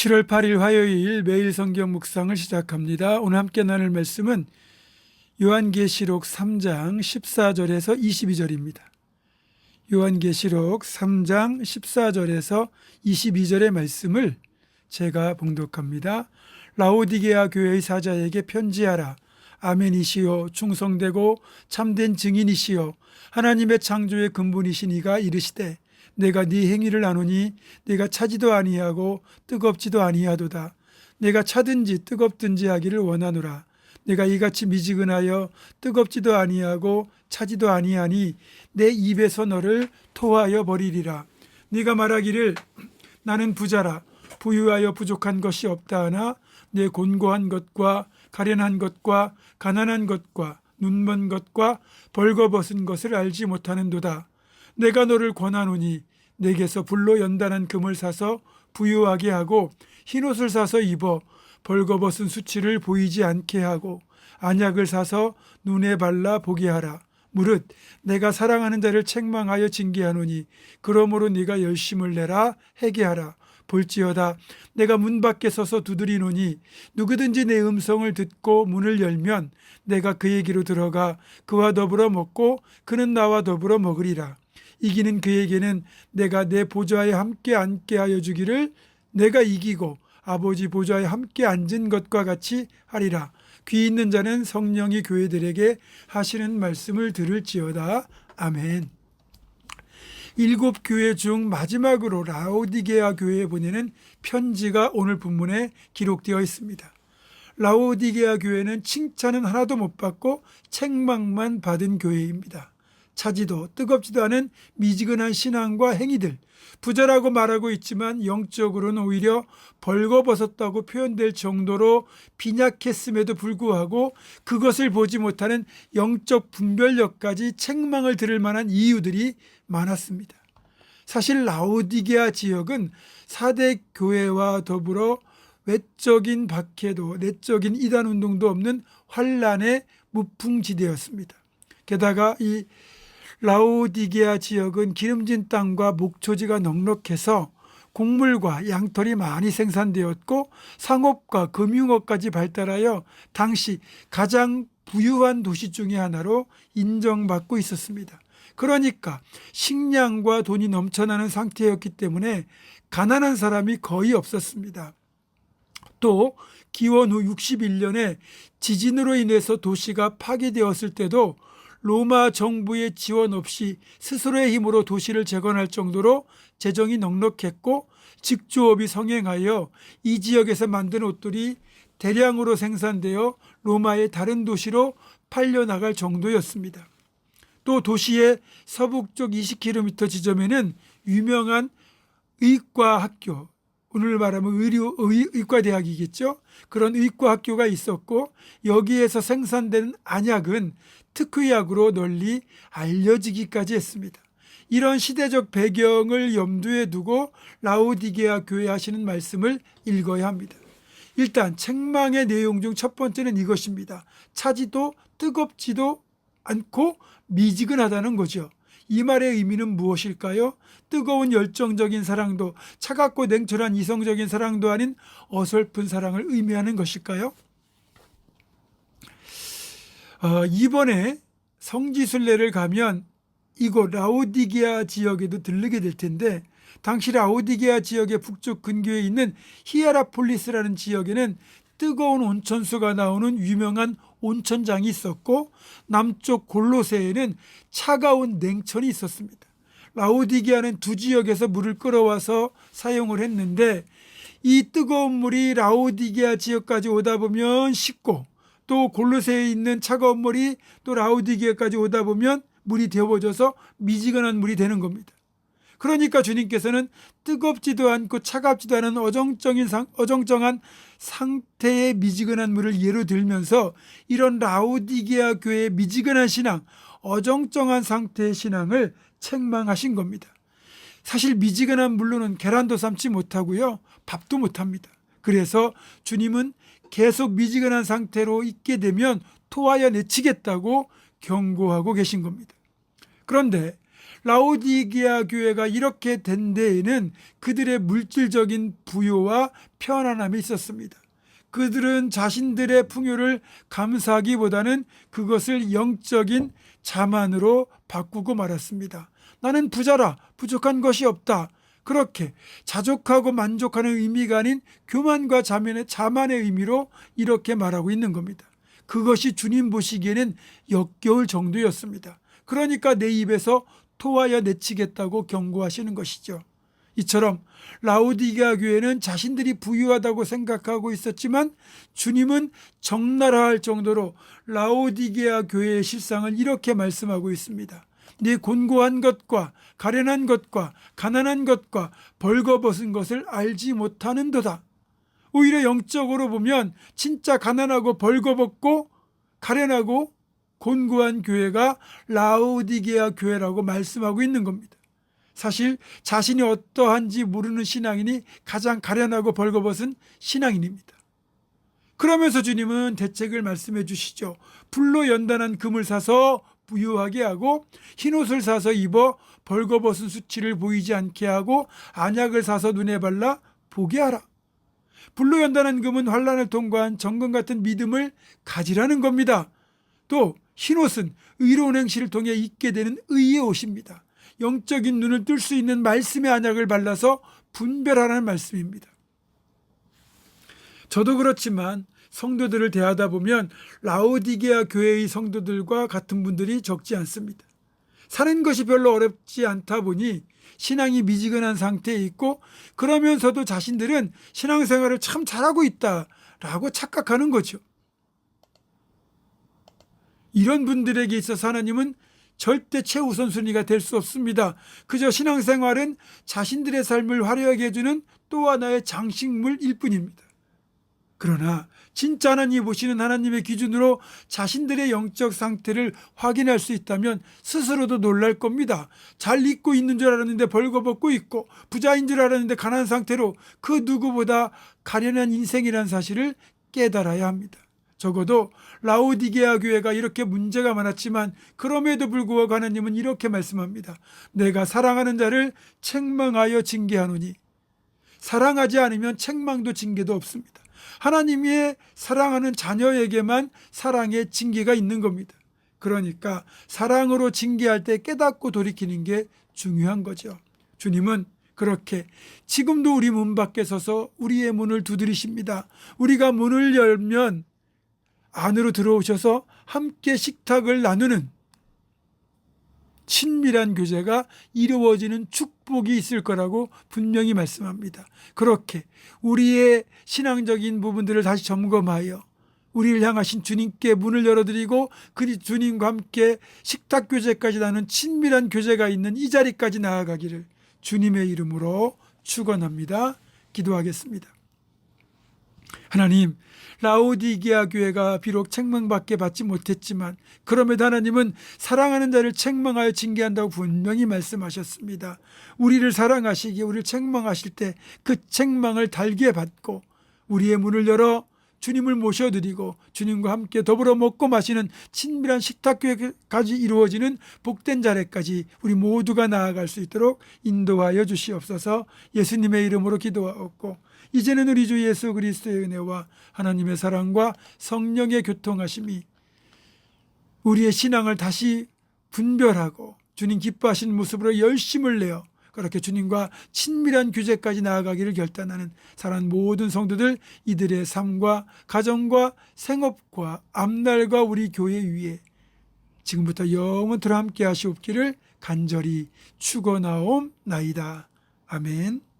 7월 8일 화요일 매일 성경 묵상을 시작합니다. 오늘 함께 나눌 말씀은 요한계시록 3장 14절에서 22절입니다. 요한계시록 3장 14절에서 22절의 말씀을 제가 봉독합니다. 라오디게아 교회의 사자에게 편지하라. 아멘이시요 충성되고 참된 증인이시요 하나님의 창조의 근본이신 이가 이르시되 내가 네 행위를 아노니 내가 차지도 아니하고 뜨겁지도 아니하도다. 내가 차든지 뜨겁든지 하기를 원하노라. 내가 이같이 미지근하여 뜨겁지도 아니하고 차지도 아니하니 내 입에서 너를 토하여 버리리라. 네가 말하기를 나는 부자라 부유하여 부족한 것이 없다 하나 내 곤고한 것과 가련한 것과 가난한 것과 눈먼 것과 벌거벗은 것을 알지 못하는도다. 내가 너를 권하노니 내게서 불로 연단한 금을 사서 부유하게 하고 흰옷을 사서 입어 벌거벗은 수치를 보이지 않게 하고 안약을 사서 눈에 발라 보게 하라. 무릇 내가 사랑하는 자를 책망하여 징계하노니 그러므로 네가 열심을 내라 회개하라. 볼지어다 내가 문 밖에 서서 두드리노니 누구든지 내 음성을 듣고 문을 열면 내가 그에게로 들어가 그와 더불어 먹고 그는 나와 더불어 먹으리라. 이기는 그에게는 내가 내 보좌에 함께 앉게 하여 주기를 내가 이기고 아버지 보좌에 함께 앉은 것과 같이 하리라. 귀 있는 자는 성령이 교회들에게 하시는 말씀을 들을지어다. 아멘. 7교회 중 마지막으로 라오디게아 교회에 보내는 편지가 오늘 본문에 기록되어 있습니다. 라오디게아 교회는 칭찬은 하나도 못 받고 책망만 받은 교회입니다. 차지도 뜨겁지도 않은 미지근한 신앙과 행위들, 부자라고 말하고 있지만 영적으로는 오히려 벌거벗었다고 표현될 정도로 빈약했음에도 불구하고 그것을 보지 못하는 영적 분별력까지 책망을 들을 만한 이유들이 많았습니다. 사실 라오디게아 지역은 4대 교회와 더불어 외적인 박해도 내적인 이단 운동도 없는 환란의 무풍지대였습니다. 게다가 이 라오디게아 지역은 기름진 땅과 목초지가 넉넉해서 곡물과 양털이 많이 생산되었고 상업과 금융업까지 발달하여 당시 가장 부유한 도시 중의 하나로 인정받고 있었습니다. 그러니까 식량과 돈이 넘쳐나는 상태였기 때문에 가난한 사람이 거의 없었습니다. 또 기원 후 61년에 지진으로 인해서 도시가 파괴되었을 때도 로마 정부의 지원 없이 스스로의 힘으로 도시를 재건할 정도로 재정이 넉넉했고 직조업이 성행하여 이 지역에서 만든 옷들이 대량으로 생산되어 로마의 다른 도시로 팔려나갈 정도였습니다. 또 도시의 서북쪽 20km 지점에는 유명한 의과학교, 오늘 말하면 의과대학이겠죠. 그런 의과학교가 있었고 여기에서 생산된 안약은 특효약으로 널리 알려지기까지 했습니다. 이런 시대적 배경을 염두에 두고 라오디게아 교회 하시는 말씀을 읽어야 합니다. 일단 책망의 내용 중 첫 번째는 이것입니다. 차지도 뜨겁지도 않고 미지근하다는 거죠. 이 말의 의미는 무엇일까요? 뜨거운 열정적인 사랑도 차갑고 냉철한 이성적인 사랑도 아닌 어설픈 사랑을 의미하는 것일까요? 이번에 성지순례를 가면 이곳 라오디게아 지역에도 들르게 될 텐데 당시 라오디게아 지역의 북쪽 근교에 있는 히에라폴리스라는 지역에는 뜨거운 온천수가 나오는 유명한 온천장이 있었고 남쪽 골로새에는 차가운 냉천이 있었습니다. 라오디게아는 두 지역에서 물을 끌어와서 사용을 했는데 이 뜨거운 물이 라오디게아 지역까지 오다 보면 식고 또 골로새에 있는 차가운 물이 또 라오디게아까지 오다 보면 물이 데워져서 미지근한 물이 되는 겁니다. 그러니까 주님께서는 뜨겁지도 않고 차갑지도 않은 어정쩡한 상태의 미지근한 물을 예로 들면서 이런 라오디게아 교회의 미지근한 신앙, 어정쩡한 상태의 신앙을 책망하신 겁니다. 사실 미지근한 물로는 계란도 삶지 못하고요, 밥도 못합니다. 그래서 주님은 계속 미지근한 상태로 있게 되면 토하여 내치겠다고 경고하고 계신 겁니다. 그런데 라오디게아 교회가 이렇게 된 데에는 그들의 물질적인 부요와 편안함이 있었습니다. 그들은 자신들의 풍요를 감사하기보다는 그것을 영적인 자만으로 바꾸고 말았습니다. 나는 부자라, 부족한 것이 없다. 그렇게 자족하고 만족하는 의미가 아닌 교만과 자만의 의미로 이렇게 말하고 있는 겁니다. 그것이 주님 보시기에는 역겨울 정도였습니다. 그러니까 내 입에서 토하여 내치겠다고 경고하시는 것이죠. 이처럼 라오디게아 교회는 자신들이 부유하다고 생각하고 있었지만 주님은 적나라할 정도로 라오디게아 교회의 실상을 이렇게 말씀하고 있습니다. 네 곤고한 것과 가련한 것과 가난한 것과 벌거벗은 것을 알지 못하는도다. 오히려 영적으로 보면 진짜 가난하고 벌거벗고 가련하고 곤고한 교회가 라오디게아 교회라고 말씀하고 있는 겁니다. 사실 자신이 어떠한지 모르는 신앙인이 가장 가련하고 벌거벗은 신앙인입니다. 그러면서 주님은 대책을 말씀해 주시죠. 불로 연단한 금을 사서 부유하게 하고 흰옷을 사서 입어 벌거벗은 수치를 보이지 않게 하고 안약을 사서 눈에 발라 보게 하라. 불로 연단한 금은 환난을 통과한 정금 같은 믿음을 가지라는 겁니다. 또 흰옷은 의로운 행실을 통해 입게 되는 의의 옷입니다. 영적인 눈을 뜰 수 있는 말씀의 안약을 발라서 분별하라는 말씀입니다. 저도 그렇지만 성도들을 대하다 보면 라오디게아 교회의 성도들과 같은 분들이 적지 않습니다. 사는 것이 별로 어렵지 않다 보니 신앙이 미지근한 상태에 있고 그러면서도 자신들은 신앙생활을 참 잘하고 있다라고 착각하는 거죠. 이런 분들에게 있어서 하나님은 절대 최우선순위가 될 수 없습니다. 그저 신앙생활은 자신들의 삶을 화려하게 해주는 또 하나의 장식물일 뿐입니다. 그러나 진짜 하나님이 보시는 하나님의 기준으로 자신들의 영적 상태를 확인할 수 있다면 스스로도 놀랄 겁니다. 잘 입고 있는 줄 알았는데 벌거벗고 있고 부자인 줄 알았는데 가난한 상태로 그 누구보다 가련한 인생이라는 사실을 깨달아야 합니다. 적어도 라오디게아 교회가 이렇게 문제가 많았지만 그럼에도 불구하고 하나님은 이렇게 말씀합니다. 내가 사랑하는 자를 책망하여 징계하노니 사랑하지 않으면 책망도 징계도 없습니다. 하나님의 사랑하는 자녀에게만 사랑의 징계가 있는 겁니다. 그러니까 사랑으로 징계할 때 깨닫고 돌이키는 게 중요한 거죠. 주님은 그렇게 지금도 우리 문 밖에 서서 우리의 문을 두드리십니다. 우리가 문을 열면 안으로 들어오셔서 함께 식탁을 나누는 친밀한 교제가 이루어지는 축복이 있을 거라고 분명히 말씀합니다. 그렇게 우리의 신앙적인 부분들을 다시 점검하여 우리를 향하신 주님께 문을 열어드리고 그 주님과 함께 식탁 교제까지 나눈 친밀한 교제가 있는 이 자리까지 나아가기를 주님의 이름으로 축원합니다. 기도하겠습니다. 하나님, 라오디게아 교회가 비록 책망밖에 받지 못했지만 그럼에도 하나님은 사랑하는 자를 책망하여 징계한다고 분명히 말씀하셨습니다. 우리를 사랑하시기에 우리를 책망하실 때 그 책망을 달게 받고 우리의 문을 열어 주님을 모셔드리고 주님과 함께 더불어 먹고 마시는 친밀한 식탁교회까지 이루어지는 복된 자리까지 우리 모두가 나아갈 수 있도록 인도하여 주시옵소서. 예수님의 이름으로 기도하옵고 이제는 우리 주 예수 그리스도의 은혜와 하나님의 사랑과 성령의 교통하심이 우리의 신앙을 다시 분별하고 주님 기뻐하시는 모습으로 열심을 내어 그렇게 주님과 친밀한 교제까지 나아가기를 결단하는 사랑하는 모든 성도들, 이들의 삶과 가정과 생업과 앞날과 우리 교회 위에 지금부터 영원토록 함께 하시옵기를 간절히 축원하옵나이다. 아멘.